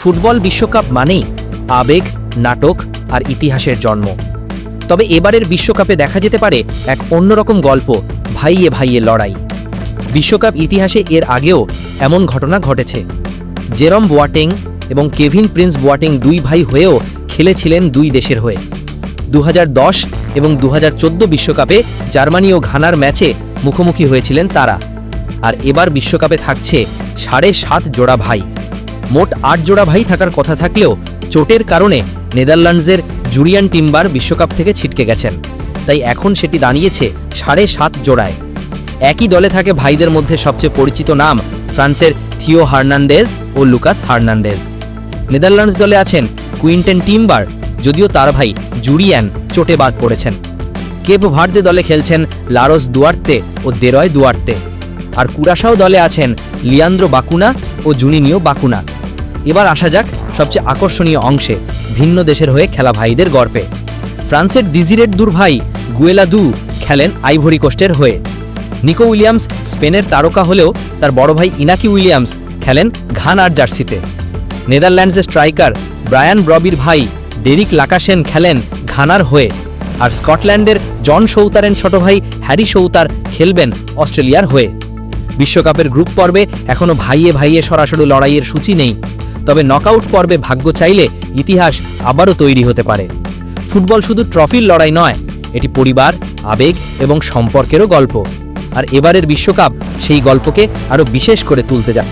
Football বিশ্বকাপ মানেই আবেগ, নাটক আর ইতিহাসের জন্ম। তবে এবারের বিশ্বকাপে দেখা যেতে পারে এক অন্যরকম গল্প, ভাইয়ে ভাইয়ে লড়াই। বিশ্বকাপ ইতিহাসে এর আগেও এমন ঘটনা ঘটেছে। জেরম বোয়াটেং এবং কেভিন প্রিন্স বোয়াটেং দুই ভাই হয়েও খেলেছিলেন দুই দেশের হয়ে। 2010 এবং 2014 বিশ্বকাপে জার্মানি ও ঘানার ম্যাচে মুখোমুখি হয়েছিলেন তারা। আর এবার বিশ্বকাপে থাকছে 7.5 জোড়া ভাই। মোট 8 জোড়া ভাই থাকার কথা থাকলেও চোটের কারণে নেদারল্যান্ডসের জুরিয়ান টিম্বার বিশ্বকাপ থেকে ছিটকে গেছেন। তাই এখন সেটি দাঁড়িয়েছে 7.5 জোড়ায়। একই দলে থাকে ভাইদের মধ্যে সবচেয়ে পরিচিত নাম ফ্রান্সের থিও হার্নান্ডেজ ও লুকাস হার্নান্ডেজ। নেদারল্যান্ডস দলে আছেন কুইন্টেন টিম্বার, যদিও তার ভাই জুরিয়ান চোটে বাদ পড়েছেন। কেপ ভার্দে দলে খেলছেন লারোস দুয়ার্তে ও দেরয় দুয়ার্তে। আর কুরাশাও দলে আছেন লিয়ান্দ্রো বাকুনা ও জুনিনিও বাকুনা। এবার আসা যাক সবচেয়ে আকর্ষণীয় অংশে, ভিন্ন দেশের হয়ে খেলা ভাইদের গর্পে। ফ্রান্সের ডিজিরেট দুর ভাই গুয়েলা দু খেলেন আইভরি কোস্টের হয়ে। নিকো উইলিয়ামস স্পেনের তারকা হলেও তার বড় ভাই ইনাকি উইলিয়ামস খেলেন ঘানার জার্সিতে। নেদারল্যান্ডসের স্ট্রাইকার ব্রায়ান ব্রবির ভাই ডেরিক লাকাশেন খেলেন ঘানার হয়ে। আর স্কটল্যান্ডের জন সৌতারের ছোট ভাই হ্যারি সৌতার খেলবেন অস্ট্রেলিয়ার হয়ে। বিশ্বকাপের গ্রুপ পর্বে এখনও ভাইয়ে ভাইয়ে সরাসরি লড়াইয়ের সূচি নেই, তবে নকআউট পর্বে ভাগ্য চাইলে ইতিহাস আবারও তৈরি হতে পারে। ফুটবল শুধু ট্রফির লড়াই নয়, এটি পরিবার, আবেগ এবং সম্পর্কেরও গল্প। আর এবারের বিশ্বকাপ সেই গল্পকে আরও বিশেষ করে তুলতে যায়।